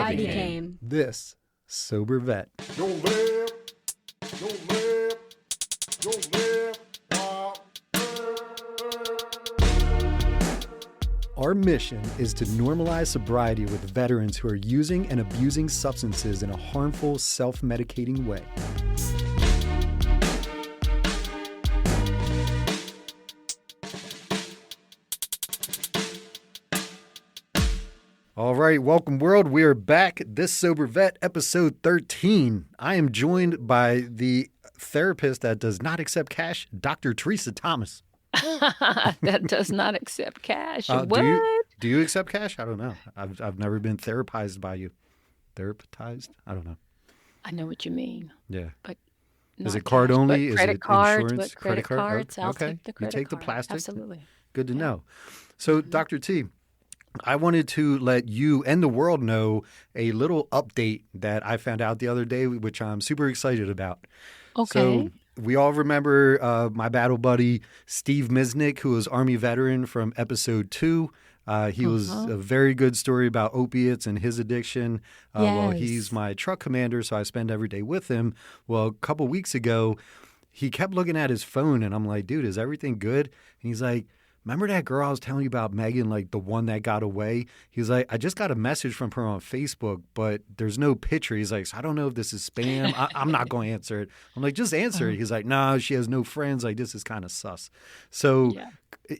I became this sober vet. Don't live, don't live, don't live. Our mission is to normalize sobriety with veterans who are using and abusing substances in a harmful, self-medicating way. All right, welcome world. We are back. This Sober Vet, episode 13. I am joined by the therapist that does not accept cash, Dr. Teresa Thomas. that does not accept cash. What? Do you accept cash? I don't know. I've never been therapized by you. Therapized? I don't know. I know what you mean. Yeah. But is not it card cash, only? but Is credit it cards? insurance? But credit cards. I'll okay. take the credit You take card. the plastic? Absolutely. Good to know. So, Dr. T, I wanted to let you and the world know a little update that I found out the other day, which I'm super excited about. Okay. So we all remember my battle buddy, Steve Misnick, who was Army veteran from episode 2. He was a very good story about opiates and his addiction. Well, he's my truck commander, so I spend every day with him. Well, a couple weeks ago, he kept looking at his phone, and I'm like, dude, is everything good? And he's like, remember that girl I was telling you about, Megan, like the one that got away? He's like, I just got a message from her on Facebook, but there's no picture. He's like, so I don't know if this is spam. I'm not going to answer it. I'm like, just answer it. He's like, no, she has no friends. Like, this is kind of sus. So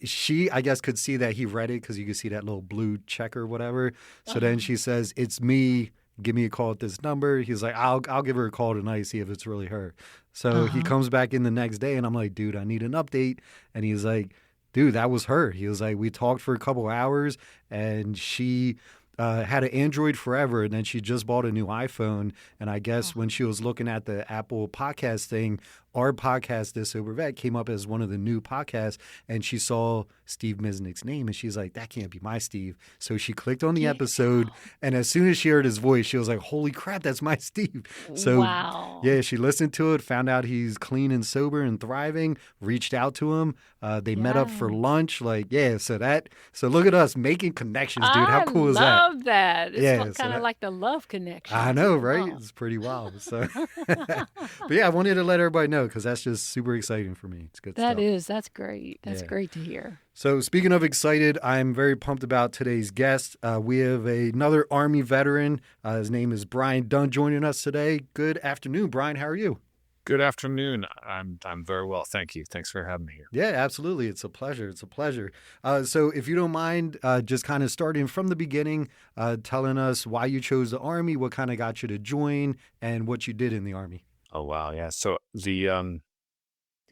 she, I guess, could see that he read it because you could see that little blue check or whatever. So then she says, it's me. Give me a call at this number. He's like, I'll give her a call tonight, see if it's really her. So he comes back in the next day, and I'm like, dude, I need an update. And he's like, dude, that was her. He was like, we talked for a couple hours, and she had an Android forever, and then she just bought a new iPhone. And I guess when she was looking at the Apple podcast thing, our podcast, This Sober Vet, came up as one of the new podcasts, and she saw Steve Misnick's name, and she's like, that can't be my Steve. So she clicked on the episode, and as soon as she heard his voice, she was like, holy crap, that's my Steve. So yeah, she listened to it, found out he's clean and sober and thriving, reached out to him. They met up for lunch. Like, so look at us making connections, dude. How cool is that? I love that. It's so kind of like the love connection. I know, right? It's pretty wild. So, but yeah, I wanted to let everybody know because that's just super exciting for me. It's good stuff. That's great. That's great to hear. So speaking of excited, I'm very pumped about today's guest. We have another Army veteran. His name is Bryan Dunn joining us today. Good afternoon, Bryan. How are you? Good afternoon. I'm very well. Thank you. Thanks for having me here. Yeah, absolutely. It's a pleasure. So if you don't mind, just kind of starting from the beginning, telling us why you chose the Army, what kind of got you to join, and what you did in the Army. Oh, wow. Yeah. So the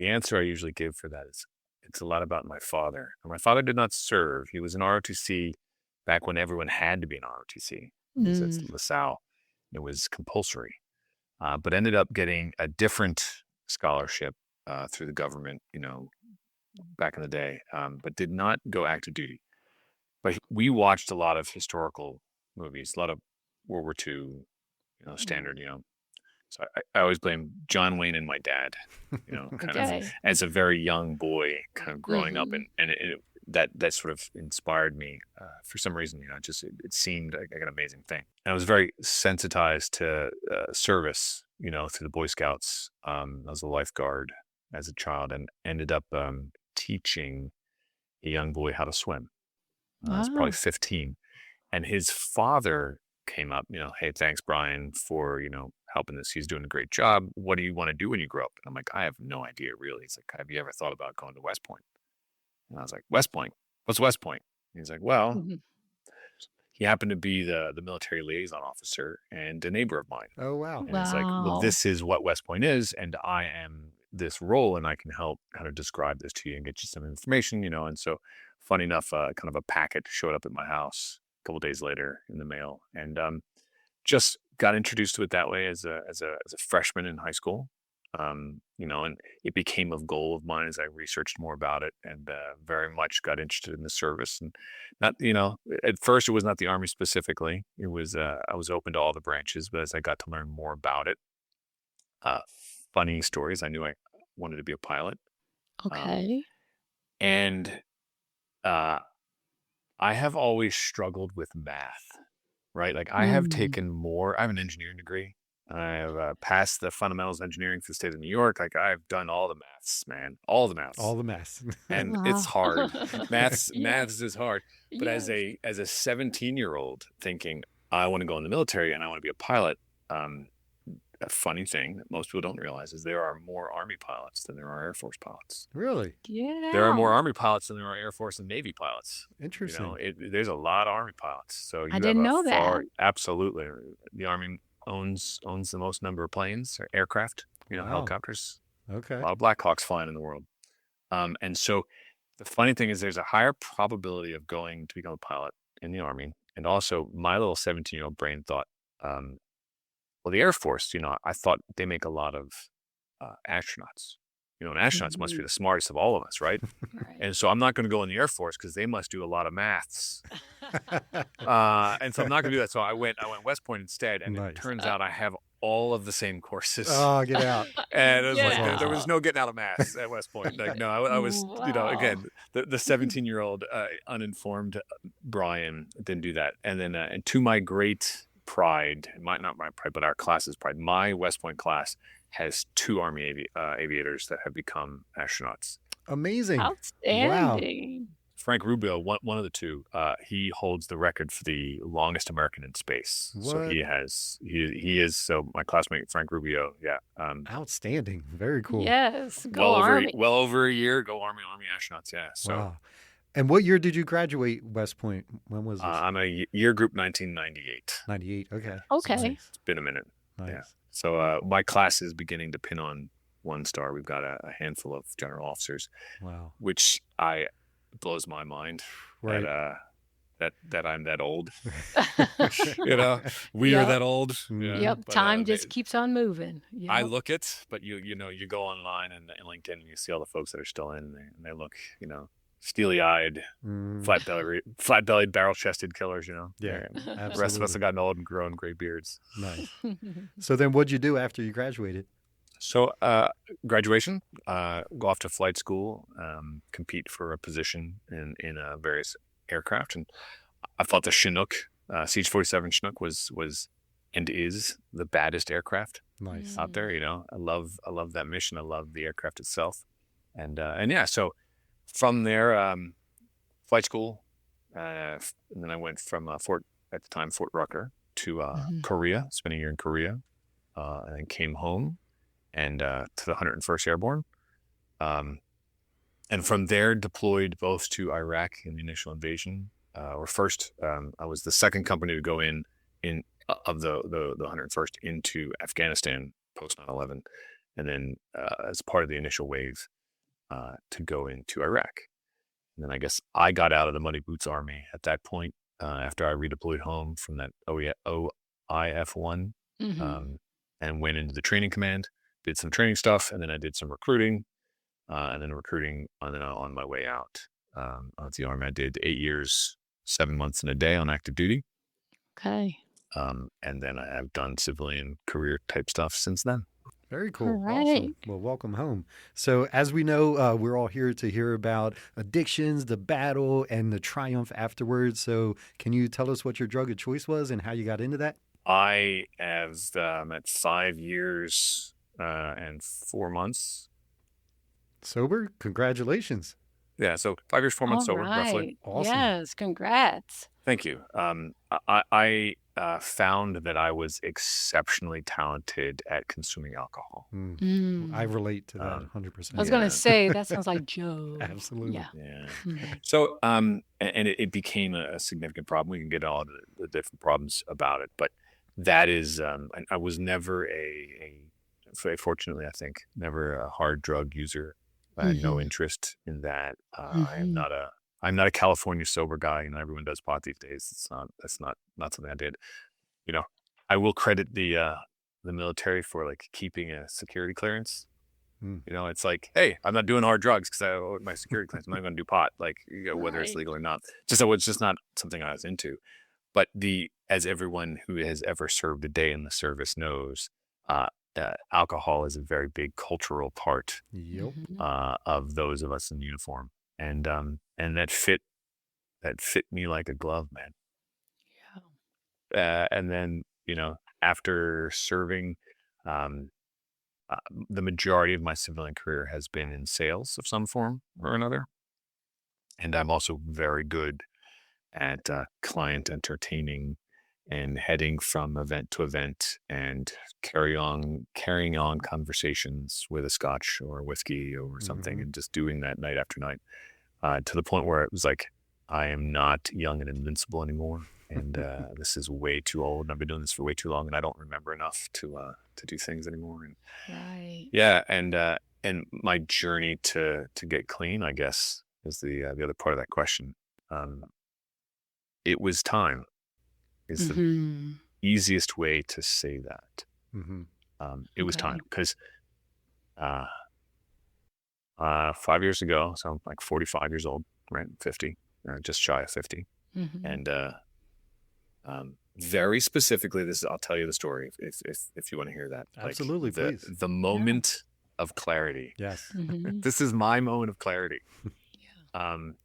answer I usually give for that is it's a lot about my father. My father did not serve. He was in ROTC back when everyone had to be in ROTC. It's LaSalle. It was compulsory. But ended up getting a different scholarship through the government, back in the day, but did not go active duty. But we watched a lot of historical movies, a lot of World War II, standard, So I always blame John Wayne and my dad, kind of as a very young boy, kind of growing up, and that sort of inspired me for some reason. It seemed like an amazing thing. And I was very sensitized to service, through the Boy Scouts. I was a lifeguard as a child and ended up teaching a young boy how to swim. I was probably 15, and his father came up, hey, thanks, Bryan, for, helping this. He's doing a great job. What do you want to do when you grow up? And I'm like, I have no idea, really. He's like, have you ever thought about going to West Point? And I was like, West Point? What's West Point? And he's like, well, he happened to be the military liaison officer and a neighbor of mine. Oh, wow. And it's like, well, this is what West Point is, and I am this role, and I can help kind of describe this to you and get you some information, And so, funny enough, kind of a packet showed up at my house a couple days later in the mail, and just got introduced to it that way as a freshman in high school. And it became a goal of mine as I researched more about it, and very much got interested in the service. And not, at first it was not the Army specifically. It was, I was open to all the branches, but as I got to learn more about it, funny stories, I knew I wanted to be a pilot. Okay. And I have always struggled with math. right? Like I have Mm. taken more. I have an engineering degree. I have passed the fundamentals of engineering for the state of New York. Like I've done all the maths, man, all the maths, All the mess. and it's Wow. hard. Maths, Yes. maths is hard. But as Yes. a 17-year-old thinking I want to go in the military and I want to be a pilot, um, a funny thing that most people don't realize is there are more Army pilots than there are Air Force pilots. Really Get There are more out. Army pilots than there are Air Force and Navy pilots. interesting. There's a lot of Army pilots. So I you have didn't a know that. absolutely. The Army owns the most number of planes or aircraft, Wow. helicopters. A Okay. lot of Black Hawks flying in the world. And so the funny thing is there's a higher probability of going to become a pilot in the Army. And also my little 17-year-old brain thought, well, the Air Force, I thought they make a lot of astronauts. And astronauts must be the smartest of all of us, right? Right. And so I'm not going to go in the Air Force because they must do a lot of maths. And so I'm not going to do that. So I went West Point instead, and Nice. it turns out I have all of the same courses. Oh, get out. And it was Get like there was out. no getting out of maths at West Point. Like no, I was Wow. again the 17-year-old uninformed Bryan didn't do that. And then and to my great pride, not my pride, but our class's pride, my West Point class has 2 Army aviators that have become astronauts. Amazing. Wow. Outstanding. Frank Rubio, one of the 2, he holds the record for the longest American in space. So What? he is. So my classmate Frank Rubio, yeah, Outstanding. Very cool. Yes. Go Army. well over a year. Go Army astronauts, yeah. So Wow. And what year did you graduate West Point? When was this? I'm a year group 1998. 98. Okay. Okay. Nice. It's been a minute. Nice. Yeah. So my class is beginning to pin on 1 star. We've got a handful of general officers, Wow. which blows my mind. Right. That I'm that old. We are Yep. that old. Yeah. Yep. But, Time just keeps on moving. I Yep. look it, but you go online and LinkedIn and you see all the folks that are still in there, and they look, steely-eyed, Mm, flat-bellied, barrel-chested killers. yeah. The rest of us Absolutely. have gotten old and grown gray beards. Nice. So then what'd you do after you graduated? So graduation, go off to flight school, compete for a position in various aircraft, and I thought the Chinook, CH-47 Chinook was and is the baddest aircraft Nice. out there. I love that mission. I love the aircraft itself, and yeah. So from there, flight school, and then I went from Fort Rucker to Korea. Spent a year in Korea, and then came home and to the 101st Airborne. And from there deployed both to Iraq in the initial invasion. Or first, I was the second company to go in of the 101st into Afghanistan post 9/11, and then as part of the initial wave to go into Iraq. And then I guess I got out of the Muddy Boots Army at that point after I redeployed home from that OIF-1 and went into the training command, did some training stuff, and then I did some recruiting, and then on my way out of the Army. I did 8 years, 7 months and a day on active duty. Okay. And then I have done civilian career type stuff since then. Very cool. All right. Awesome. Well, welcome home. So as we know, we're all here to hear about addictions, the battle, and the triumph afterwards. So can you tell us what your drug of choice was and how you got into that? I have at 5 years and 4 months. Sober? Congratulations. Yeah, so 5 years, 4 months All sober, roughly. Awesome. Yes. Congrats. Thank you. I found that I was exceptionally talented at consuming alcohol. I relate to that 100%. I was going Yeah. to say, that sounds like Joe. Absolutely. Yeah. Yeah. Mhm. So, and it became a significant problem. We can get all the different problems about it, but that is, I was never fortunately, I think, never a hard drug user. I had no interest in that. I'm not a California sober guy. Everyone does pot these days. That's not something I did. I will credit the military for like keeping a security clearance. It's like, hey, I'm not doing hard drugs because I owe my security clearance. I'm not going to do pot, whether it's Right. legal or not. It's just not something I was into. But as everyone who has ever served a day in the service knows, alcohol is a very big cultural part Yep. of those of us in uniform, and that fit me like a glove, man. And then, after serving, um, the majority of my civilian career has been in sales of some form or another. And I'm also very good at client entertaining and heading from event to event and carrying on conversations with a scotch or whiskey or something, Hmm. and just doing that night after night, to the point where it was like, I am not young and invincible anymore. And this is way too old. And I've been doing this for way too long, and I don't remember enough to do things anymore. And Right. yeah, and my journey to get clean, I guess, is the other part of that question. Um, it was time. Is the Mhm. easiest way to say that. Hmm. It was Okay. time because uh, 5 years ago, so I'm like 45 years old, right? 50, just shy of 50. Mhm. And very specifically, I'll tell you the story if you want to hear that. Like Absolutely, the please. the moment of clarity. Yes. Mhm. This is my moment of clarity. Yeah. Um,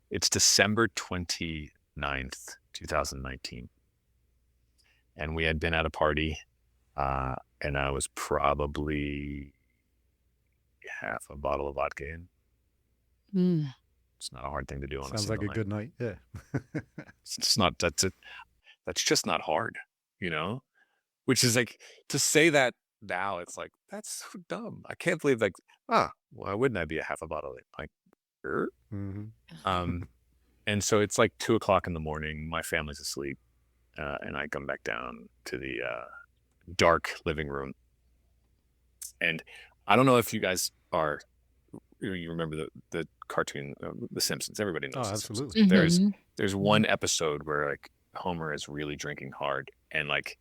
it's December 29th, 2019. And we had been at a party, and I was probably half a bottle of vodka in. Mm. It's not a hard thing to do on a Sounds like single a night. good night. Yeah. It's not, that's just not hard, which is like, to say that now, it's like, that's so dumb. I can't believe, like, why wouldn't I be a half a bottle in? Like, Hmm. um, and so it's like 2 o'clock in the morning. My family's asleep. And I come back down to the dark living room. And I don't know if you guys you remember the cartoon, The Simpsons. Everybody Oh, knows The Simpsons. absolutely. There's Mhm. there's one episode where like Homer is really drinking hard, and like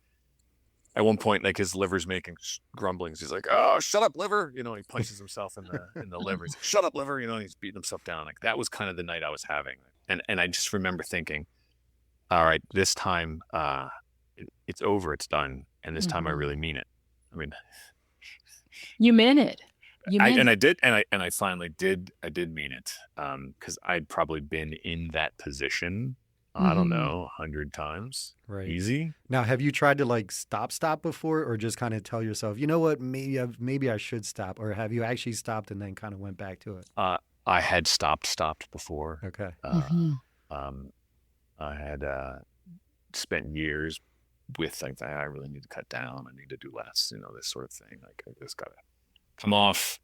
at one point, like his liver's making grumblings. He's like, "Oh, shut up, liver!" And he punches himself in the liver. He's like, "Shut up, liver!" And he's beating himself down. Like that was kind of the night I was having, and I just remember thinking, all right, this time it's over, it's done, and this time I Mhm. really mean it. I mean, You meant it. You meant I it. did, and I finally did. I did mean it, because I'd probably been in that position, I don't Mhm. know, 100 times, Right. easy. Now, have you tried to like stop before, or just kind of tell yourself, you know what, maybe I should stop, or have you actually stopped and then kind of went back to it? I had stopped before. Okay. Mhm. Um, I had spent years with like, I really need to cut down. I need to do less. This sort of thing. Like I just gotta come off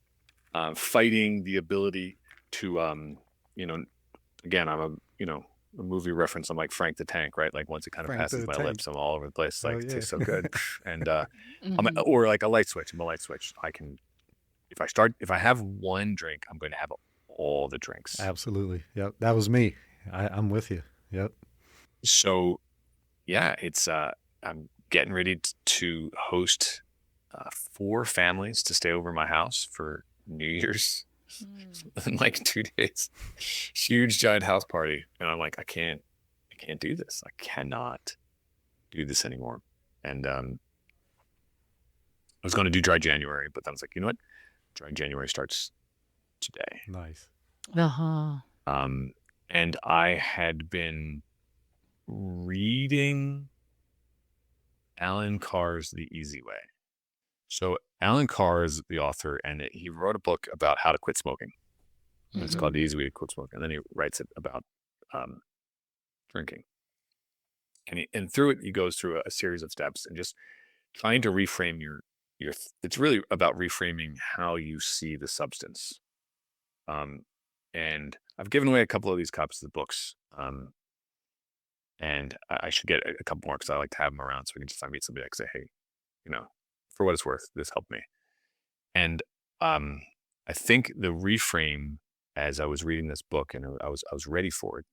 fighting the ability to, again, I'm a movie reference. I'm like Frank the Tank, right? Like once it kind of Frank passes the my Tank. lips, I'm all over the place. Oh Like it yeah. tastes so good. And Mhm. or like a light switch. I'm a light switch. I can, if I have one drink, I'm going to have all the drinks. Absolutely. Yep. That was me. I'm with you. Yep. So yeah, it's I'm getting ready to host 4 families to stay over my house for New Year's Mm. in like 2 days. Huge giant house party, and I'm like, I can't do this. I cannot do this anymore. And I was going to do dry January, but then I was like, you know what? Dry January starts today. Nice. Uh-huh. And I had been reading Alan Carr's The Easy Way. So Alan Carr is the author, and he wrote a book about how to quit smoking. And it's called The Easy Way to Quit Smoking. And then he writes it about drinking. And through it, he goes through a series of steps and just trying to reframe it's really about reframing how you see the substance. And I've given away a couple of these copies of the books. And I should get a couple more because I like to have them around so we can just meet somebody that can say, hey, for what it's worth, this helped me. And I think the reframe, as I was reading this book and I was ready for it,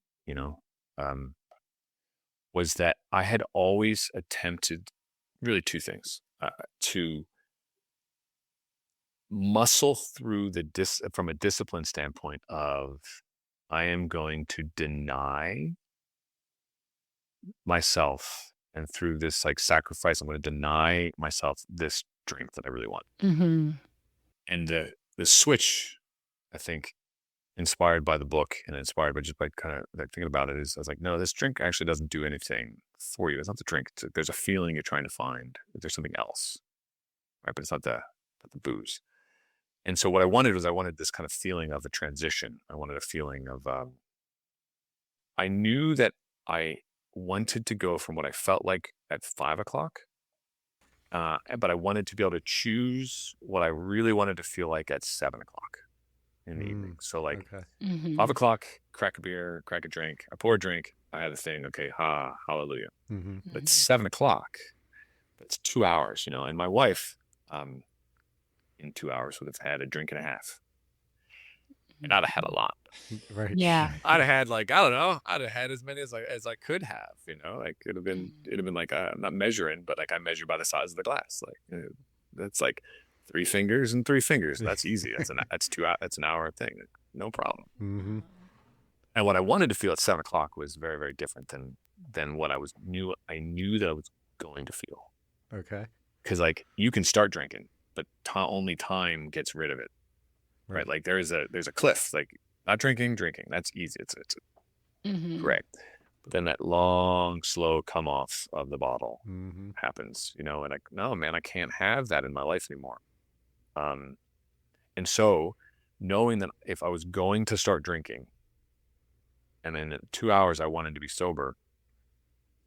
was that I had always attempted really 2 things, to muscle through from a discipline standpoint of, I am going to deny myself, and through this like sacrifice, I'm going to deny myself this drink that I really want. Mhm. And the switch, I think, inspired by the book and inspired by just by kind of like thinking about it, is I was like, no, this drink actually doesn't do anything for you. It's not the drink. There's a feeling you're trying to find. There's something else, right? But it's not the booze. And so what I wanted this kind of feeling of the transition. I wanted a feeling of, I knew that I wanted to go from what I felt like at 5 o'clock, but I wanted to be able to choose what I really wanted to feel like at 7 o'clock in the evening. So like Okay. 5 o'clock, crack a beer, crack a drink, I pour a drink, I had a thing, okay, hallelujah. But 7 o'clock, that's 2 hours, and my wife, in 2 hours would have had a drink and a half. And I'd have had a lot. Right. Yeah. I'd have had like, I don't know, I'd have had as many as I could have, like it'd have been like, I'm not measuring, but like I measure by the size of the glass. Like that's like 3 fingers and 3 fingers. That's easy. That's 2 hours. That's an hour thing. No problem. And what I wanted to feel at 7 o'clock was very, very different than what I knew that I was going to feel. Okay. Because like you can start drinking, but only time gets rid of it. Right. Like there's a cliff, like not drinking, that's easy. It's great. But then that long, slow come off of the bottle happens, and like, no, man, I can't have that in my life anymore. And so knowing that if I was going to start drinking and in 2 hours I wanted to be sober,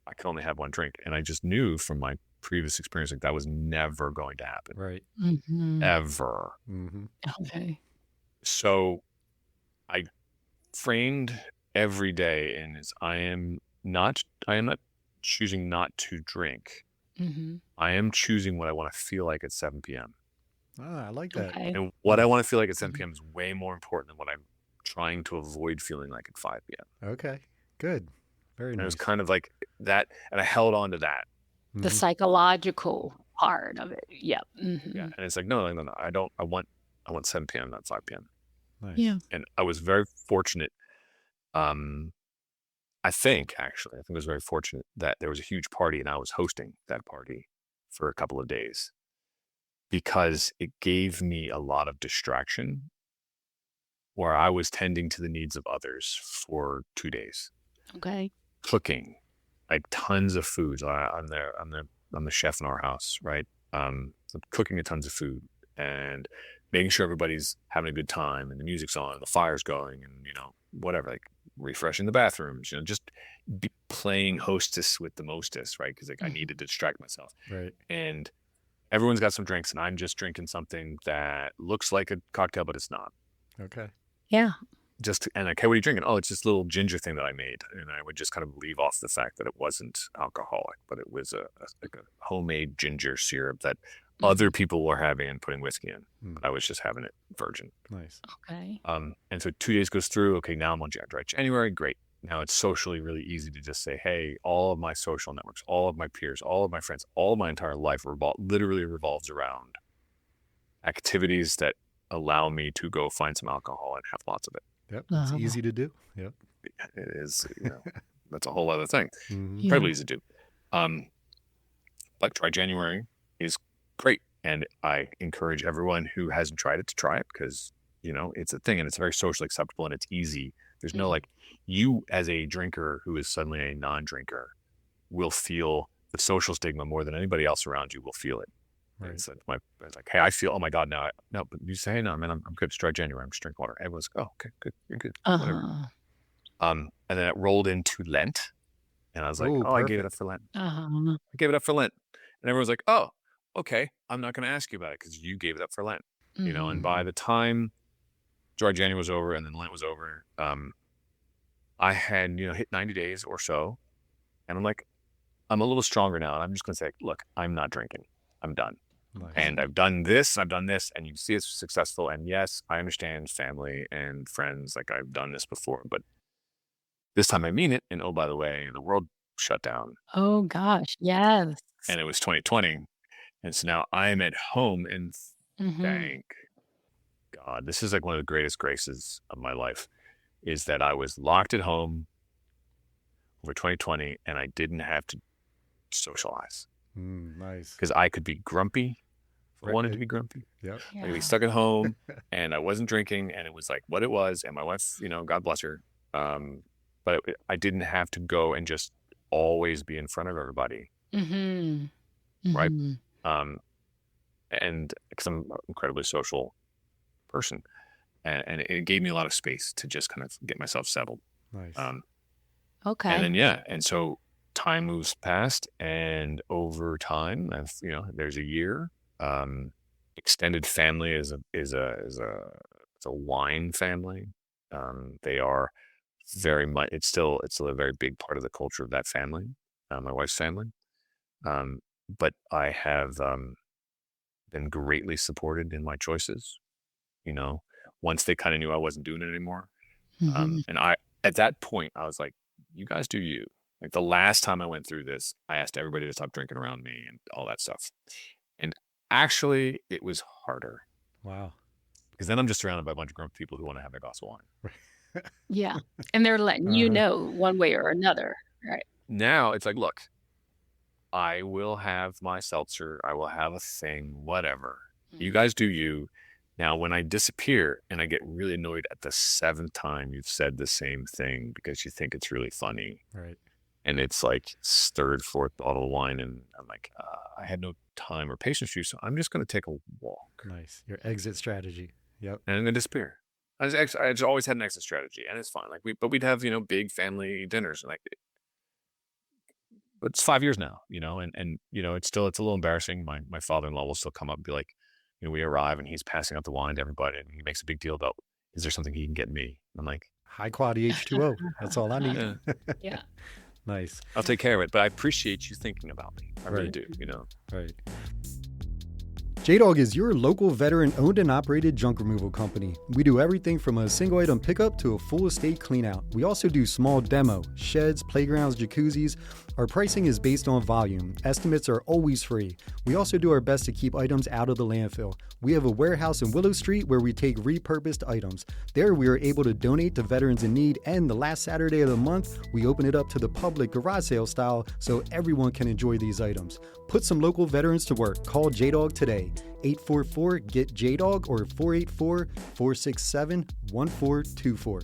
I could only have one drink. And I just knew from my previous experience, like that was never going to happen. Right. Ever. Okay. So I framed every day I am not choosing not to drink. I am choosing what I want to feel like at 7 p.m. I like that. Okay. And what I want to feel like at 7 p.m. is way more important than what I'm trying to avoid feeling like at 5 p.m. Okay. Good. Very And nice. it was kind of like that, and I held on to that. The psychological part of it. Yep. Yeah. And it's like, no, I want 7 p.m., not 5 p.m. Nice. Yeah. And I was very fortunate. I think I was very fortunate that there was a huge party and I was hosting that party for a couple of days because it gave me a lot of distraction where I was tending to the needs of others for 2 days. Okay. Cooking, like tons of foods. I'm the chef in our house, right? So cooking tons of food and making sure everybody's having a good time and the music's on, and the fire's going, and whatever, like refreshing the bathrooms, just be playing hostess with the mostess, right? Because like I needed to distract myself, Right. and everyone's got some drinks, and I'm just drinking something that looks like a cocktail, but it's not. Okay. Yeah. And like, hey, what are you drinking? Oh, it's this little ginger thing that I made, and I would just kind of leave off the fact that it wasn't alcoholic, but it was like a homemade ginger syrup that other people were having and putting whiskey in, but I was just having it virgin. Nice. Okay. And so 2 days goes through. Okay, now I'm on dry January. Great. Now it's socially really easy to just say, hey, all of my social networks, all of my peers, all of my friends, all of my entire life literally revolves around activities that allow me to go find some alcohol and have lots of it. Yep. It's easy to do. Yep. It is, that's a whole other thing. Mhm. Probably easy to do. But dry January is great. And I encourage everyone who hasn't tried it to try it because, it's a thing and it's very socially acceptable and it's easy. There's no like, you as a drinker who is suddenly a non-drinker will feel the social stigma more than anybody else around you will feel it. Right. It's like, hey, I feel, oh my God, now, no, but you say, hey, no, man, I'm good. It's dry January. I'm just drinking water. Everyone's like, oh, okay, good. You're good. Whatever. And then it rolled into Lent. And I was like, I gave it up for Lent. I gave it up for Lent. And everyone's like, oh, okay, I'm not going to ask you about it because you gave it up for Lent. And by the time dry January was over and then Lent was over, I had, hit 90 days or so. And I'm like, I'm a little stronger now. And I'm just going to say, look, I'm not drinking. I'm done. Nice. And I've done this, and you can see it's successful. And yes, I understand family and friends. Like I've done this before, but this time I mean it. And oh, by the way, the world shut down. Oh gosh. Yes. And it was 2020. And so now I'm at home and thank God, this is like one of the greatest graces of my life is that I was locked at home over 2020 and I didn't have to socialize. Nice. Because I could be grumpy I wanted to be grumpy. Yep. Like, be Yeah. stuck at home, and I wasn't drinking, and it was like what it was. And my wife, God bless her, but I didn't have to go and just always be in front of everybody, Mm-hmm. right? Mm-hmm. And because I'm an incredibly social person, and it gave me a lot of space to just kind of get myself settled. Nice. And Okay. then and so time moves past, and over time, there's a year. Extended family is a wine family. They are very much. It's still a very big part of the culture of that family, my wife's family. But I have been greatly supported in my choices. Once they kind of knew I wasn't doing it anymore, Mm-hmm. and at that point I was like, "You guys do you." Like the last time I went through this, I asked everybody to stop drinking around me and all that stuff. And actually, it was harder Wow. because then I'm just surrounded by a bunch of grumpy people who want to have their glass of wine. Yeah. And they're letting you Uh-huh. know one way or another, right? Now it's like, look, I will have my seltzer. I will have a thing, whatever. You guys do you. Now, when I disappear and I get really annoyed at the 7th time you've said the same thing because you think it's really funny, Right. and it's like 3rd, 4th bottle of wine, and I'm like, I had no time or patience for you, so I'm just going to take a walk. Nice. Your exit strategy. Yep. And then disappear. I just always had an exit strategy, and it's fine. Like we'd have big family dinners, and but it's 5 years now, and it's a little embarrassing. My father-in-law will still come up and be like, we arrive and he's passing out the wine to everybody, and he makes a big deal about, is there something he can get me? I'm like, High quality H2O. That's all I need. yeah, Yeah. Nice. I'll take care of it, but I appreciate you thinking about me. I really Right. do, Right. J-Dog is your local veteran-owned and operated junk removal company. We do everything from a single item pickup to a full estate cleanout. We also do small demo, sheds, playgrounds, jacuzzis. Our pricing is based on volume. Estimates are always free. We also do our best to keep items out of the landfill. We have a warehouse in Willow Street where we take repurposed items. There we are able to donate to veterans in need, and the last Saturday of the month, we open it up to the public garage sale style so everyone can enjoy these items. Put some local veterans to work. Call J-Dog today. 844-GET-JDOG or 484-467-1424.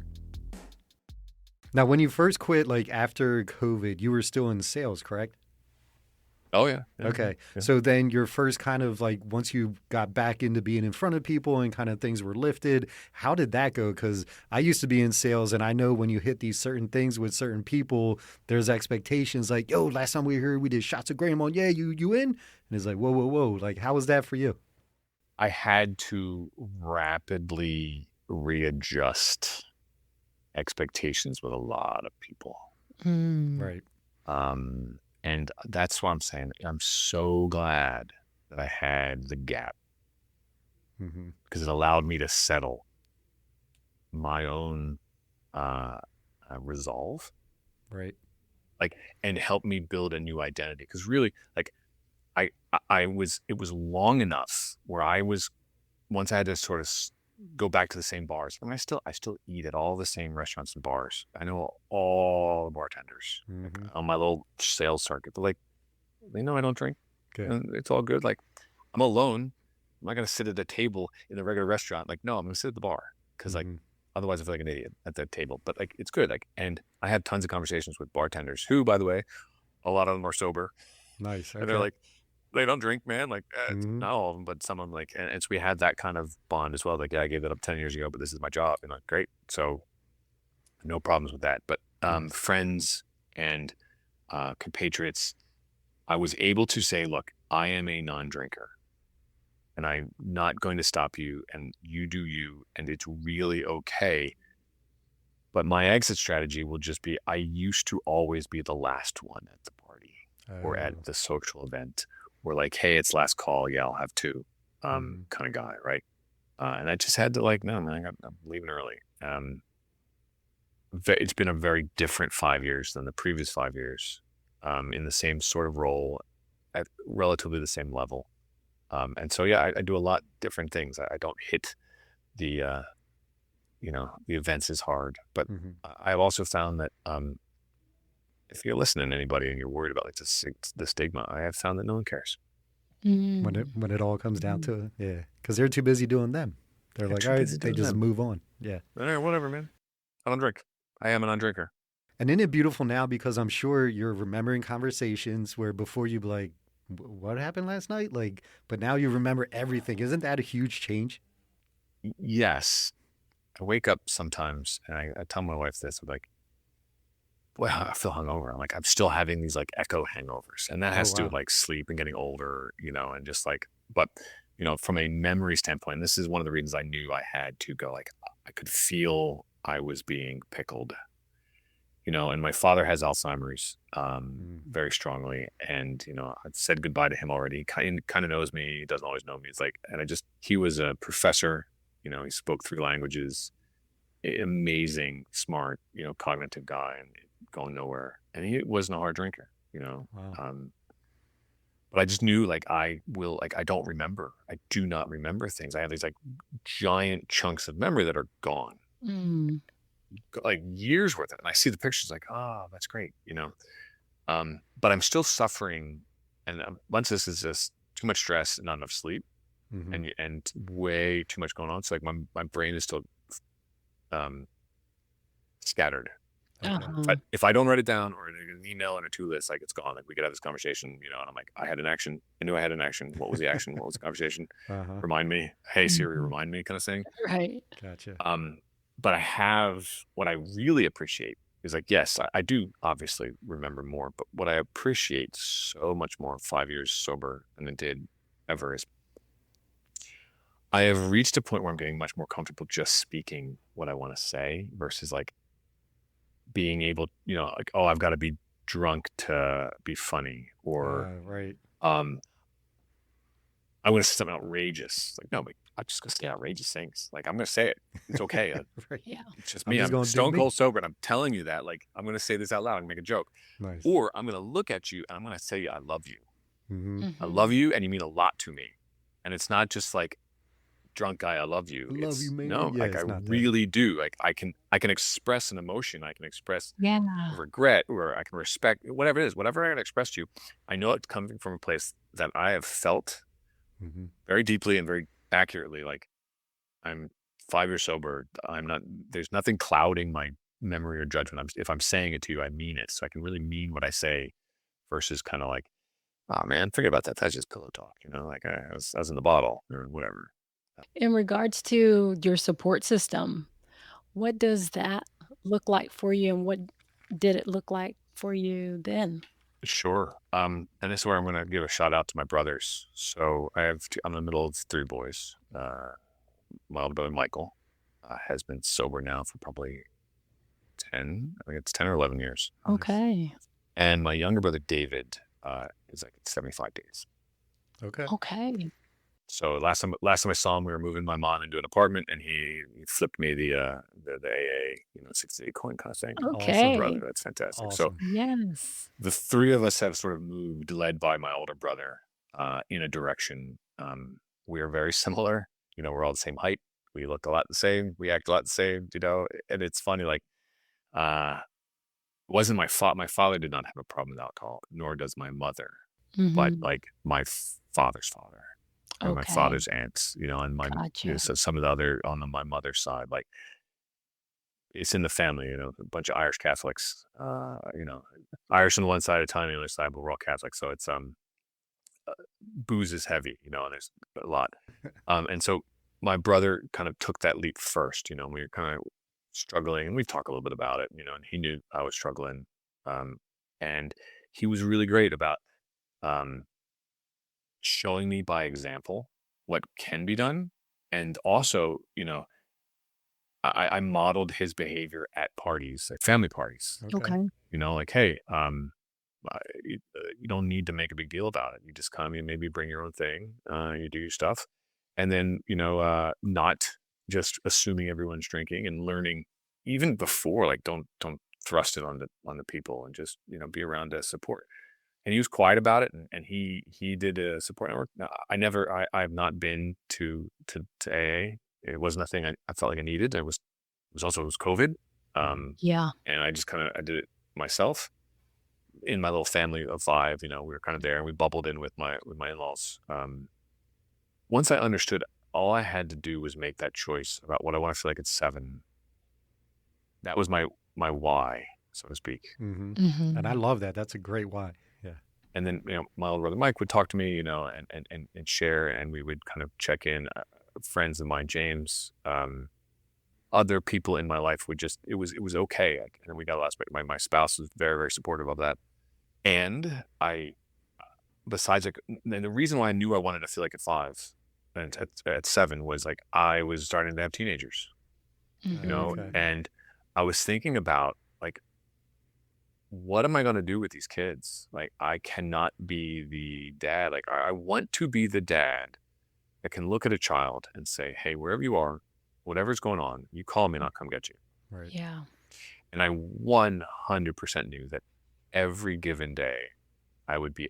Now, when you first quit, like after COVID, you were still in sales, correct? Oh, yeah. Okay. Yeah. So then your first kind of like, once you got back into being in front of people and kind of things were lifted, how did that go? Because I used to be in sales, and I know when you hit these certain things with certain people, there's expectations like, yo, last time we were here, we did shots of Graham on, yeah, you in? And it's like, whoa. Like, how was that for you? I had to rapidly readjust expectations with a lot of people. Right. And that's what I'm saying. I'm so glad that I had the gap, because it allowed me to settle my own resolve, Right. and help me build a new identity. Because really, it was long enough where once I had to sort of go back to the same bars. I mean, I still eat at all the same restaurants and bars. I know all the bartenders on my little sales circuit, but they know I don't drink. Good. And it's all good. I'm alone. I'm not going to sit at a table in a regular restaurant. No, I'm going to sit at the bar because otherwise I feel like an idiot at that table. But it's good. And I had tons of conversations with bartenders who, by the way, a lot of them are sober. Nice. Okay. And they're like, they don't drink, man. Not all of them, but some of them. And so we had that kind of bond as well. Yeah, I gave that up 10 years ago, but this is my job. And great. So no problems with that. But friends and compatriots, I was able to say, look, I am a non-drinker, and I'm not going to stop you, and you do you, and it's really okay. But my exit strategy will just be, I used to always be the last one at the party or at the social event. We're hey, it's last call. Yeah, I'll have 2, kind of guy, right? And I just had to no, man, I'm leaving early. It's been a very different 5 years than the previous 5 years, in the same sort of role, at relatively the same level. And so, yeah, I do a lot different things. I don't hit the events as hard, but I've also found that, if you're listening to anybody and you're worried about the stigma, I have found that no one cares. Mm. when it all comes down to it. Yeah, because they're too busy doing them. They're They're like, too all right, busy they doing just them. move on. Yeah. All right, whatever, man. I don't drink. I am a non-drinker. And isn't it beautiful now because I'm sure you're remembering conversations where before you'd be like, what happened last night? Like, but now you remember everything. Isn't that a huge change? Yes. I wake up sometimes and I tell my wife this. I'm like, boy, I feel hungover. I'm like, I'm still having these like echo hangovers. And that Oh, has to do with wow. like sleep and getting older, and just like, but, from a memory standpoint, this is one of the reasons I knew I had to go, like, I could feel I was being pickled, and my father has Alzheimer's Mm. very strongly. And, I've said goodbye to him already. He kind of knows me. He doesn't always know me. It's like, and he was a professor, he spoke 3 languages, amazing, smart, cognitive guy and going nowhere. And he wasn't a hard drinker, Wow. but I just knew like I don't remember. I do not remember things. I have these like giant chunks of memory that are gone, Mm. like years worth of it. And I see the pictures like, oh, that's great, but I'm still suffering. And once this is just too much stress and not enough sleep Hmm. and way too much going on. So like my brain is still um, scattered. Okay. Uh-huh. If I don't write it down or in an email and a to list, like it's gone. Like we could have this conversation, and I'm like, I had an action. I knew I had an action. What was the action? What was the conversation? Uh-huh. Remind me. Hey Siri, Mhm. remind me, kind of thing. Right. Gotcha. But I have what I really appreciate is like, yes, I do obviously remember more, but what I appreciate so much more 5 years sober than it did ever is I have reached a point where I'm getting much more comfortable just speaking what I want to say versus like being able, like, oh, I've got to be drunk to be funny, or Right. um, I'm going to say something outrageous. Like, no, but I'm just going to say outrageous things. Like, I'm going to say it. It's okay. Right. Yeah. It's just I'm me. just I'm gonna do stone me. cold sober, and I'm telling you that. Like, I'm going to say this out loud and make a joke, Nice. or I'm going to look at you and I'm going to tell you I love you. Mm-hmm. I Mhm. love you, and you mean a lot to me. And it's not just like drunk guy, I love you. I love you, It's man. no, Yeah, like I it's not that. really do. Like I can express an emotion. I can express Yeah. regret, or I can respect, whatever it is, whatever I can express to you. I know it's coming from a place that I have felt Mm-hmm. very deeply and very accurately. Like I'm 5 years sober. There's nothing clouding my memory or judgment. If I'm saying it to you, I mean it. So I can really mean what I say versus kind of like, oh man, forget about that. That's just pillow talk. Like I was in the bottle or whatever. In regards to your support system, what does that look like for you, and what did it look like for you then? Sure. And this is where I'm going to give a shout out to my brothers. So I'm in the middle of 3 boys. My older brother, Michael, has been sober now for probably I think it's 10 or 11 years. Nice. Okay. And my younger brother, David, is like 75 days. Okay. Okay. So last time I saw him, we were moving my mom into an apartment, and he flipped me the AA, 60-day coin kind of thing. My Okay. brother, that's fantastic. Awesome. So Yes. the 3 of us have sort of moved, led by my older brother, in a direction. We are very similar. We're all the same height. We look a lot the same. We act a lot the same. And it's funny. Like, it wasn't my fault. My father did not have a problem with alcohol, nor does my mother. But Mhm. like my father's father, and my Okay. father's aunts, and Gotcha. so some of the other on my mother's side, like it's in the family, a bunch of Irish Catholics, Irish on one side, Italian on the other side, but we're all Catholic. So it's booze is heavy, and there's a lot. And so my brother kind of took that leap first, we were kind of struggling, and we talked a little bit about it, and he knew I was struggling. And he was really great about um, showing me by example what can be done. And also, I modeled his behavior at parties, like family parties, Okay. Okay. like, hey, you don't need to make a big deal about it. You just come and maybe bring your own thing. You do your stuff. And then, not just assuming everyone's drinking, and learning even before, like, don't thrust it on the people, and just, be around to support. And he was quiet about it, and he did a support network. Now, I have not been to AA. It was nothing I felt like I needed. It was also, it was COVID. Mhm. Yeah. And I just I did it myself. in my little family of 5, we were kind of there, and we bubbled in with my in-laws. Once I understood all I had to do was make that choice about what I want to feel like at 7, that was my why, so to speak. Mm-hmm. Mhm. And I love that. That's a great why. Yeah. And then, my older brother Mike would talk to me, and share, and we would kind of check in. Friends of mine, James, other people in my life would just, it was okay. And then we got last, my spouse was very, very supportive of that. And besides, like, and the reason why I knew I wanted to feel like at 5 and at 7 was like, I was starting to have teenagers, Okay. and I was thinking about, like, what am I going to do with these kids? Like, I cannot be the dad. Like, I want to be the dad that can look at a child and say, hey, wherever you are, whatever's going on, you call me and I'll come get you. Right. Yeah. And I 100% knew that every given day I would be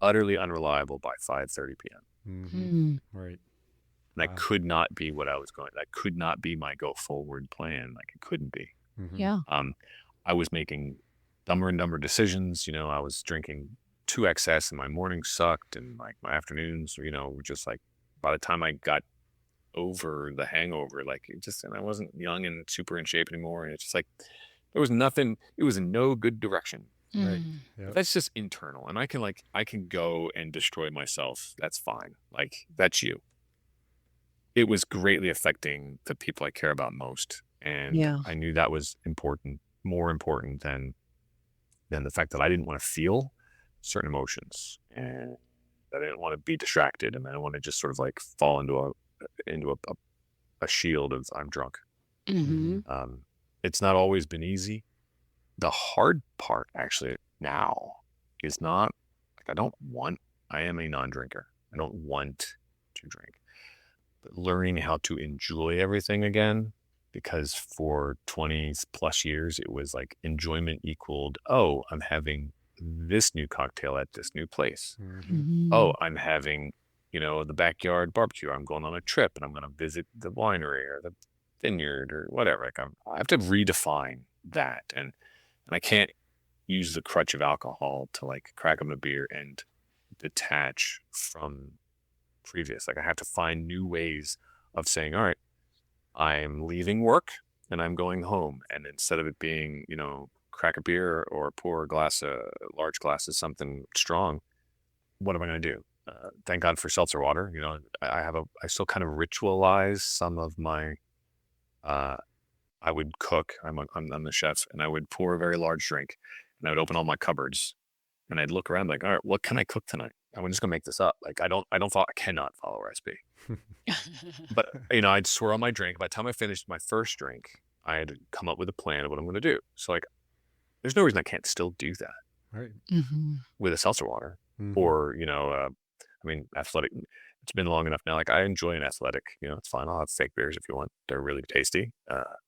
utterly unreliable by 5:30 p.m. Mm-hmm. Mm. Right. And I could not be what I was going. That could not be my go forward plan. Like, it couldn't be. Mm-hmm. Yeah. I was making dumber and dumber decisions. I was drinking to excess, and my mornings sucked, and like my afternoons, were just like, by the time I got over the hangover, like, and I wasn't young and super in shape anymore. And it's just like, there was nothing, it was in no good direction. Right. Mm. Yep. But that's just internal. And I can go and destroy myself. That's fine. Like, that's you. It was greatly affecting the people I care about most. And Yeah. I knew that was important, more important than the fact that I didn't want to feel certain emotions, and I didn't want to be distracted, and I didn't want to just sort of like fall into a shield of I'm drunk. Mhm. It's not always been easy. The hard part actually now is not like, I am a non-drinker. I don't want to drink. But learning how to enjoy everything again, because for 20 plus years, it was like enjoyment equaled, oh, I'm having this new cocktail at this new place. Mm-hmm. Oh, Mhm. I'm having, the backyard barbecue. I'm going on a trip and I'm going to visit the winery or the vineyard or whatever. Like, I have to redefine that. And I can't use the crutch of alcohol to like crack them a beer and detach from previous. Like, I have to find new ways of saying, all right, I'm leaving work and I'm going home. And instead of it being, crack a beer or pour a large glass of something strong, what am I going to do? Thank God for seltzer water. I still kind of ritualize some of my, I would cook. I'm the chef, and I would pour a very large drink, and I would open all my cupboards, and I'd look around like, all right, what can I cook tonight? I'm just gonna make this up. Like, I cannot follow a recipe. But, I'd swirl my drink. By the time I finished my first drink, I had to come up with a plan of what I'm going to do. So, like, there's no reason I can't still do that Right. Mhm. with a seltzer water Mhm. or, athletic. It's been long enough now. Like, I enjoy an athletic, it's fine. I'll have fake beers if you want. They're really tasty,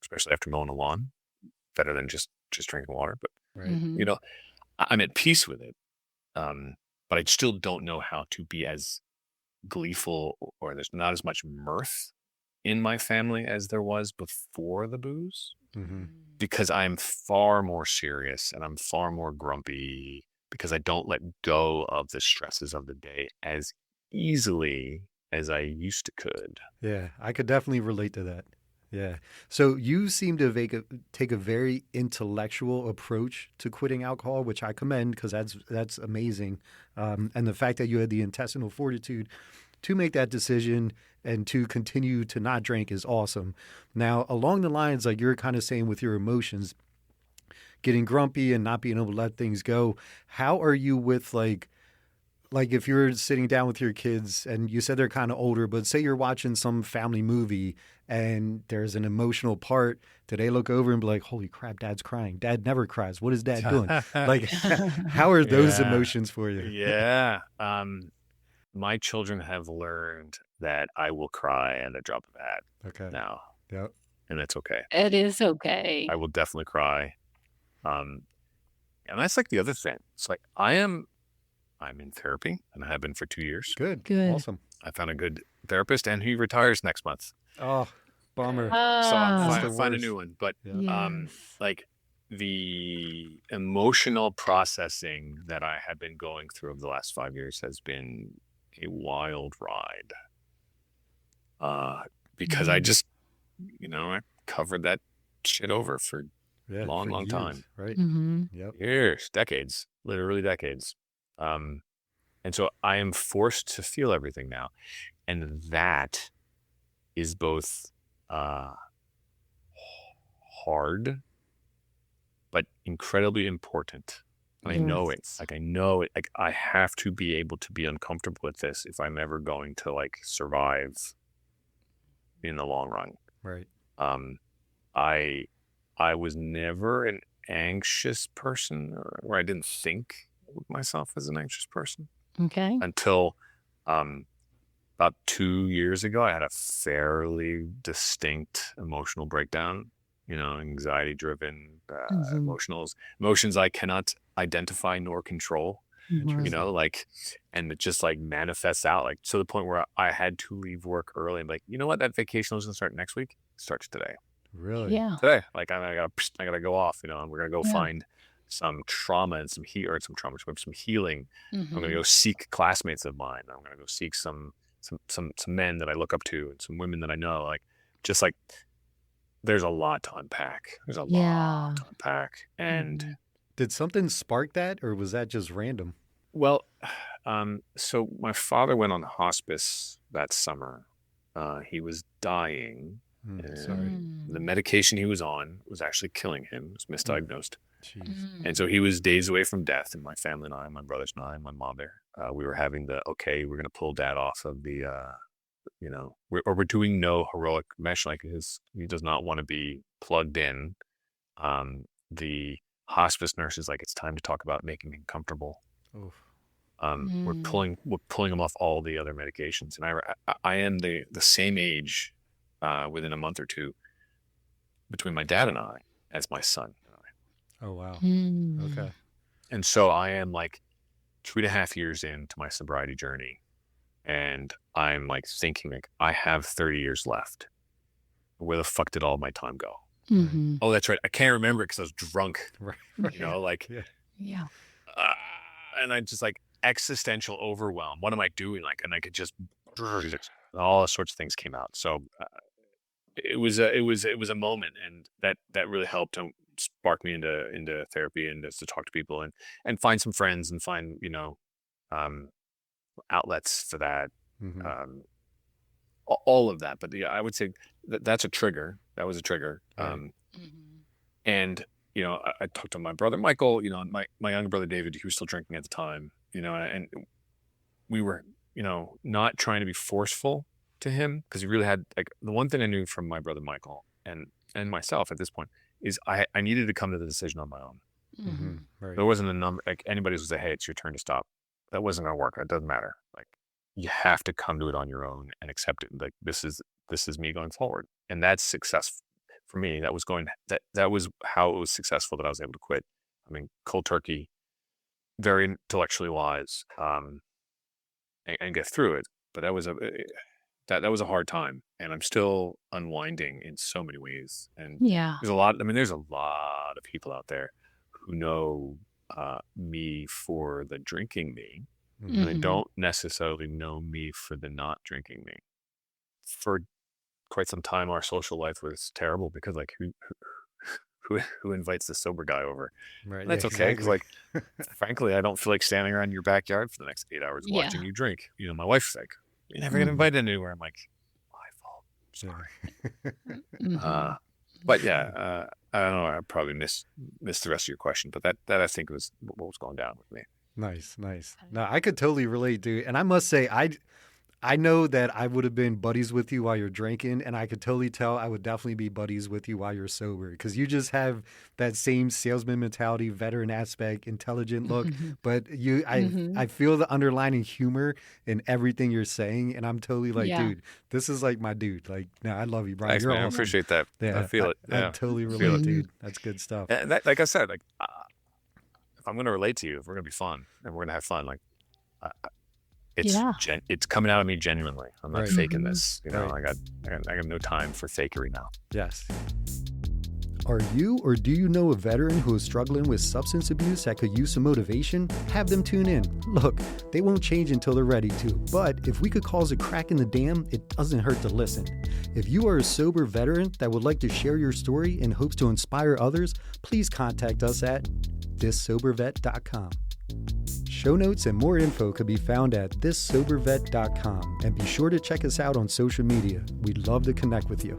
especially after mowing the lawn. Better than just drinking water. But, Right. Mhm. I'm at peace with it. But I still don't know how to be as gleeful, or there's not as much mirth in my family as there was before the booze, Mm-hmm. because I'm far more serious and I'm far more grumpy because I don't let go of the stresses of the day as easily as I used to could. Yeah, I could definitely relate to that. Yeah. So you seem to take a very intellectual approach to quitting alcohol, which I commend because that's amazing. And the fact that you had the intestinal fortitude to make that decision and to continue to not drink is awesome. Now, along the lines, like you're kind of saying with your emotions, getting grumpy and not being able to let things go, how are you with like if you're sitting down with your kids and you said they're kind of older, but say you're watching some family movie and there's an emotional part, do they look over and be like, holy crap, dad's crying. Dad never cries. What is dad doing? Like, how are those Yeah. emotions for you? Yeah. My children have learned that I will cry at a drop of a hat Okay. now, Yep. and it's okay. It is okay. I will definitely cry. And that's like the other thing. It's like, I'm in therapy, and I have been for 2 years. Good. Good. Awesome. I found a good therapist, and he retires next month. Oh, bummer. So I'm Ah. That's fine, the find a worst. new one. But Yeah. Yes. like, the emotional processing that I have been going through over the last 5 years has been a wild ride. Because I just, I covered that shit over for Yeah, long, for long years, time. right? Mm-hmm. Yep. Years, decades, literally decades. And so I am forced to feel everything now. And that is both hard, but incredibly important. And I know it. Yes. Like, I know it. Like, I have to be able to be uncomfortable with this if I'm ever going to, like, survive in the long run. Right. I was never an anxious person, or I didn't think of myself as an anxious person Okay. until about 2 years ago. I had a fairly distinct emotional breakdown, anxiety driven, Mm-hmm. emotions I cannot identify nor control, Right. like, and it just like manifests out, like, to the point where I had to leave work early and be like, you know what, that vacation was gonna start next week. It starts today. Really? Yeah. Today. Like, I gotta go off, and we're gonna go Yeah. find some trauma and some healing. I'm gonna Mm-hmm. go seek classmates of mine. I'm gonna go seek some men that I look up to and some women that I know. Like, just like, there's a lot to unpack. Yeah. And Mm-hmm. Did something spark that, or was that just random? well, so my father went on hospice that summer. He was dying. Sorry. The medication he was on was actually killing him. It was misdiagnosed. Jeez. And so he was days away from death. And my family and I, my brothers and I, and my mother, we were having we're going to pull dad off of the, we're doing no heroic mesh. Like, he does not want to be plugged in. The hospice nurse is like, it's time to talk about making him comfortable. Oof. We're pulling him off all the other medications. And I am the same age, within a month or two, between my dad and I as my son. Oh, wow. Mm. Okay. And so I am like 2.5 years into my sobriety journey, and I'm like thinking, like, I have 30 years left. Where the fuck did all my time go? Mm-hmm. Oh, that's right. I can't remember it because I was drunk. Right. Like, Yeah. Yeah. and I just, like, existential overwhelm. What am I doing? Like, and I could just, all sorts of things came out. So it was a moment, and that really helped to spark me into therapy and just to talk to people and find some friends and find, outlets for that. Mm-hmm. All of that. But yeah, I would say that's a trigger. That was a trigger. Right. And I talked to my brother Michael. My younger brother David. He was still drinking at the time. And we were, not trying to be forceful to him, because he really had, like, the one thing I knew from my brother Michael and myself at this point is I needed to come to the decision on my own. Mm-hmm. Right. There wasn't a number, like, anybody who said, hey, it's your turn to stop. That wasn't gonna work. It doesn't matter. Like, you have to come to it on your own and accept it. Like, this is me going forward. And that's success for me. That was how it was successful that I was able to quit. I mean, cold turkey, very intellectually wise, and get through it. But that was a hard time, and I'm still unwinding in so many ways. And Yeah. there's a lot of people out there who know me for the drinking me, and they don't necessarily know me for the not drinking me. For quite some time, our social life was terrible because, like, who invites the sober guy over? Right. And that's Yeah, okay, because, exactly. like, frankly, I don't feel like standing around your backyard for the next 8 hours Yeah. watching you drink. My wife's like, you never get invited anywhere. I'm like, my fault. Sorry. But yeah, I don't know. I probably missed the rest of your question, but that I think was what was going down with me. Nice. No, I could totally relate, dude. And I must say, I know that I would have been buddies with you while you're drinking, and I could totally tell I would definitely be buddies with you while you're sober, because you just have that same salesman mentality, veteran aspect, intelligent look. But I feel the underlying humor in everything you're saying, and I'm totally like, Yeah. dude, this is like my dude. Like, no, I love you, Brian. Thanks, You're man. I awesome. appreciate that. Yeah, I feel it. I Yeah, totally feel relate, it. dude. That's good stuff. And that, like I said, like, if I'm going to relate to you, if we're going to be fun and we're going to have fun, like, it's coming out of me genuinely. I'm not Right. faking this. Right. I got no time for fakery now. Yes. Are you or do you know a veteran who is struggling with substance abuse that could use some motivation? Have them tune in. Look, they won't change until they're ready to, but if we could cause a crack in the dam, it doesn't hurt to listen. If you are a sober veteran that would like to share your story in hopes to inspire others, please contact us at thissobervet.com. Show notes and more info could be found at thissobervet.com, and be sure to check us out on social media. We'd love to connect with you.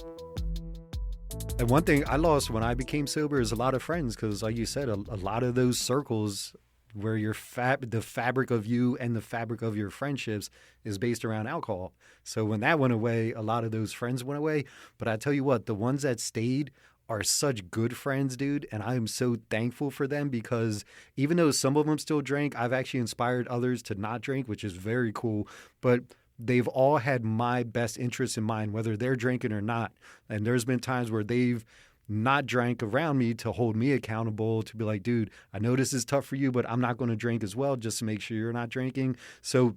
And one thing I lost when I became sober is a lot of friends, because like you said, a lot of those circles where the fabric of you and the fabric of your friendships is based around alcohol. So when that went away, a lot of those friends went away. But I tell you what, the ones that stayed are such good friends, dude. And I am so thankful for them, because even though some of them still drank, I've actually inspired others to not drink, which is very cool. But they've all had my best interests in mind, whether they're drinking or not. And there's been times where they've not drank around me to hold me accountable, to be like, dude, I know this is tough for you, but I'm not going to drink as well, just to make sure you're not drinking. So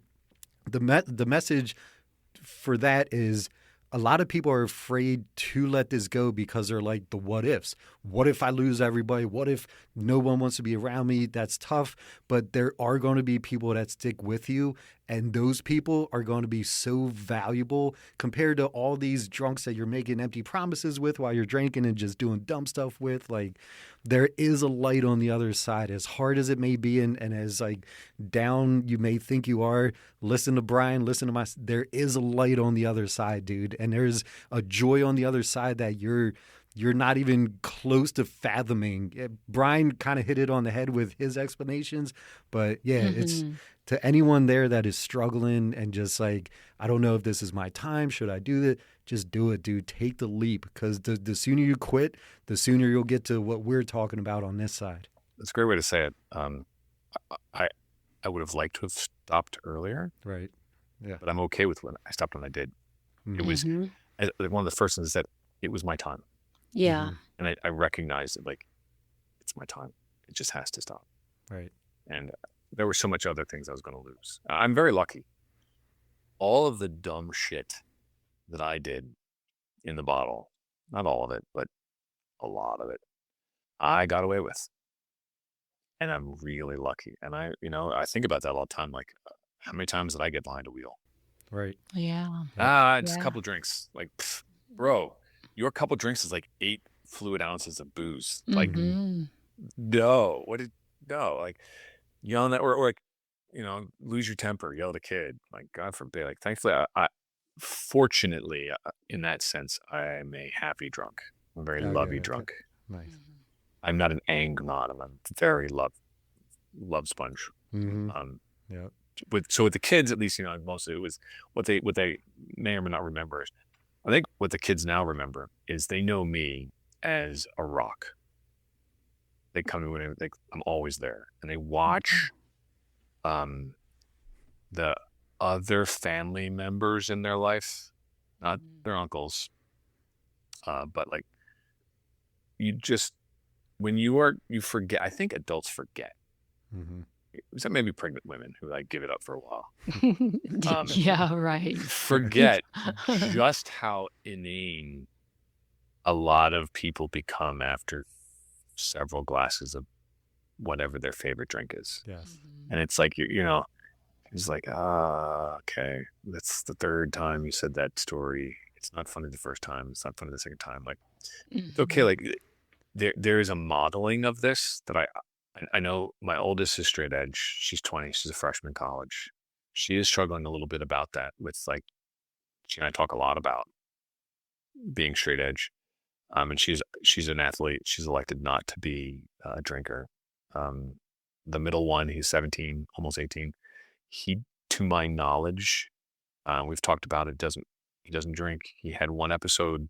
the message for that is, a lot of people are afraid to let this go because they're like the what ifs. What if I lose everybody? What if no one wants to be around me? That's tough. But there are going to be people that stick with you. And those people are going to be so valuable compared to all these drunks that you're making empty promises with while you're drinking and just doing dumb stuff with. Like, there is a light on the other side, as hard as it may be, and as like down you may think you are. Listen to Bryan, listen to there is a light on the other side, dude. And there's a joy on the other side that you're not even close to fathoming. Bryan kind of hit it on the head with his explanations, but yeah, it's to anyone there that is struggling and just like, I don't know if this is my time. Should I do that? Just do it, dude. Take the leap, because the sooner you quit, the sooner you'll get to what we're talking about on this side. That's a great way to say it. I would have liked to have stopped earlier. Right. Yeah. But I'm okay with when I stopped when I did. It was one of the first things that it was my time. Yeah. And I recognized that, like, it's my time. It just has to stop. Right. And there were so much other things I was going to lose. I'm very lucky. All of the dumb shit that I did in the bottle, not all of it, but a lot of it, I got away with. And I'm really lucky. And I think about that all the time. Like, how many times did I get behind a wheel? Right. Yeah. It's a couple drinks. Like, bro, your couple drinks is like 8 fluid ounces of booze. Like, no, like, yelling at, or like, lose your temper, yell at a kid. Like, God forbid. Like, thankfully, fortunately, in that sense, I'm a happy drunk. I'm a very lovey drunk. Nice. I'm not an angmon. I'm a very love sponge. Yeah. With the kids, at least, mostly it was what they may or may not remember. I think what the kids now remember is they know me as a rock. They come to me when I'm always there, and they watch the other family members in their life, not their uncles, but like, when you forget. I think adults forget. Except maybe pregnant women who like give it up for a while. Yeah, right. Forget just how inane a lot of people become after several glasses of whatever their favorite drink is. Yes. And it's like, it's like, okay, that's the third time you said that story. It's not funny the first time. It's not funny the second time. Like, it's okay. Like, there is a modeling of this that I know. My oldest is straight edge. She's 20. She's a freshman in college. She is struggling a little bit about that with, like, she and I talk a lot about being straight edge. And she's an athlete. She's elected not to be a drinker. The middle one, he's 17, almost 18. He, to my knowledge, we've talked about it, he doesn't drink. He had one episode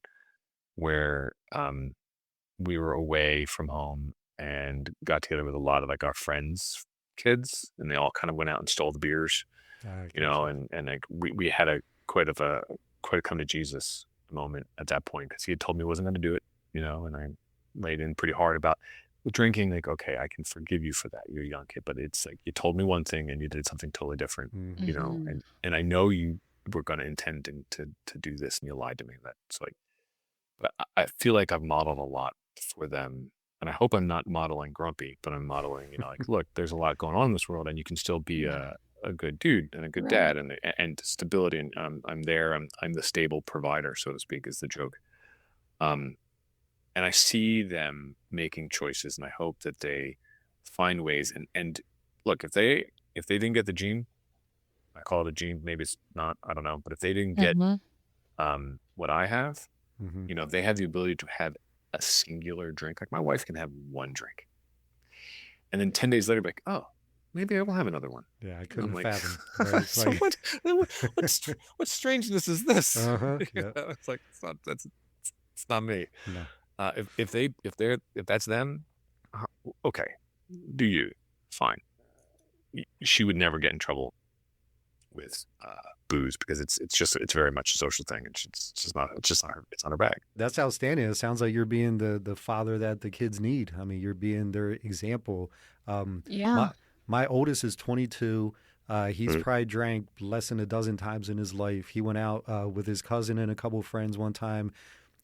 where we were away from home and got together with a lot of like our friends' kids, and they all kind of went out and stole the beers, and like we had quite a come to Jesus moment at that point, because he had told me he wasn't going to do it, and I laid in pretty hard about with drinking. Like, okay, I can forgive you for that. You're a young kid, but it's like, you told me one thing and you did something totally different, and I know you were going to intend to do this, and you lied to me. That's like, but I feel like I've modeled a lot for them. And I hope I'm not modeling grumpy, but I'm modeling, like, look, there's a lot going on in this world, and you can still be Yeah. a good dude and a good Right. dad, and stability. And I'm there. I'm the stable provider, so to speak, is the joke. Um, and I see them making choices, and I hope that they find ways. And look, if they didn't get the gene, I call it a gene. Maybe it's not. I don't know. But if they didn't get Mhm. what I have, Hmm. they have the ability to have a singular drink. Like my wife can have one drink, and then 10 days later, be like, oh, maybe I will have another one. Yeah, I And I'm couldn't like, fathom. Right? so Like, what strangeness is this? uh-huh. Yeah. It's like it's not me. No. If that's them, okay, do you? Fine. She would never get in trouble with booze because it's very much a social thing, and it's not her bag. That's outstanding. It sounds like you're being the father that the kids need. I mean, you're being their example. Yeah. My oldest is 22. He's Mm. probably drank less than a dozen times in his life. He went out with his cousin and a couple of friends one time,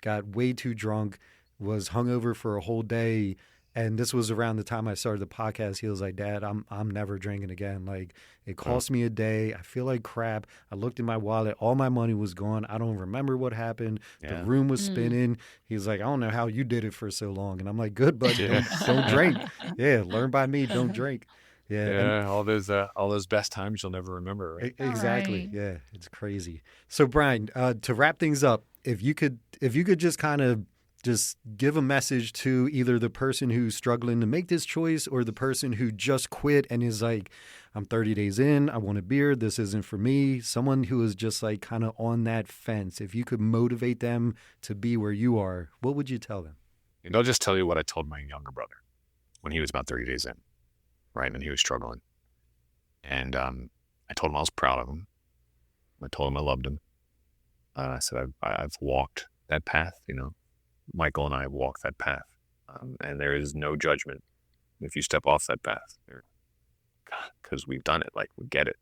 got way too drunk, was hungover for a whole day. And this was around the time I started the podcast. He was like, "Dad, I'm never drinking again. Like, it Oh, cost me a day. I feel like crap. I looked in my wallet. All my money was gone. I don't remember what happened. The yeah, room was Mm. spinning." He's like, "I don't know how you did it for so long." And I'm like, "Good, but yeah, don't drink. Yeah, learn by me. Don't drink." Yeah, and yeah. All those best times you'll never remember, right? exactly. Alright. Yeah, it's crazy. So Brian, to wrap things up, if you could just kind of just give a message to either the person who's struggling to make this choice or the person who just quit and is like, I'm 30 days in, I want a beer, this isn't for me. Someone who is just like kind of on that fence. If you could motivate them to be where you are, what would you tell them? And I'll just tell you what I told my younger brother when he was about 30 days in, right, and he was struggling. And I told him I was proud of him. I told him I loved him. I said I've walked that path. Michael and I have walked that path, and there is no judgment if you step off that path, because we've done it. Like, we get it.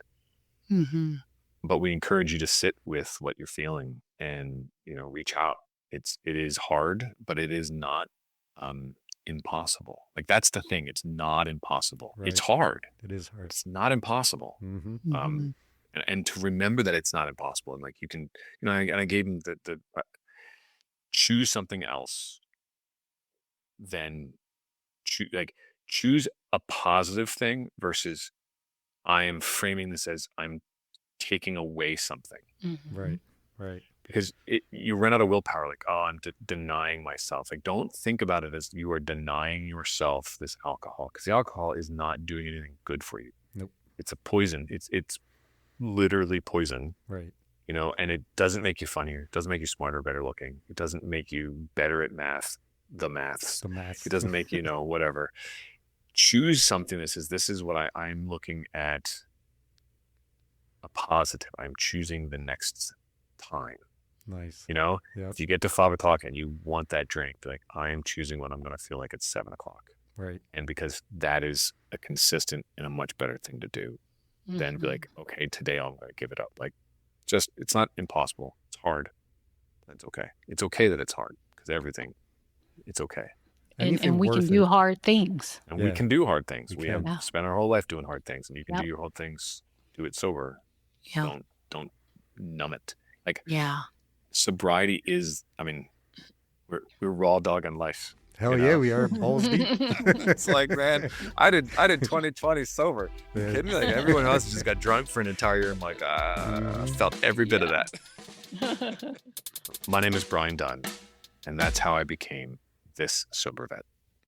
Mhm. But we encourage you to sit with what you're feeling and reach out. It is hard, but it is not impossible. Like, that's the thing. It's not impossible. It's Right. hard. It is hard. It's not impossible. Mm-hmm. Mhm. And to remember that it's not impossible, and like you can, and I gave him the choose something else than choose a positive thing versus I am framing this as I'm taking away something, Mhm. Right. Right. because you run out of willpower. Like, oh, I'm denying myself. Like, don't think about it as you are denying yourself this alcohol, because the alcohol is not doing anything good for you. Nope. It's a poison. It's literally poison. Right. And it doesn't make you funnier. It doesn't make you smarter, better looking. It doesn't make you better at maths. The maths. The math. It doesn't make you whatever. Choose something that says, this is what I'm looking at a positive. I'm choosing the next time. Nice. Yep. Yep. If you get to 5 o'clock and you want that drink, be like, I am choosing what I'm going to feel like at 7 o'clock. Right. And because that is a consistent and a much better thing to do than be Mhm. like, okay, today I'm going to give it up. Like, it's not impossible. It's hard. It's okay. It's okay that it's hard, because it's okay. Anything And we can worth do it. hard things. And we Yeah. can do hard things. We We have can. Yeah. spent our whole life doing hard things, and you can do Yep. your hard things, do it sober. Yeah. Don't numb it. Like, Yeah. sobriety is, I mean, we're raw dog in life. Hell yeah, we are balls deep. It's like, man, I did 2020 sober. You Yeah. kidding me? Like, everyone else just got drunk for an entire year. I'm like, I felt every bit of that. My name is Bryan Dunn, and that's how I became this sober vet.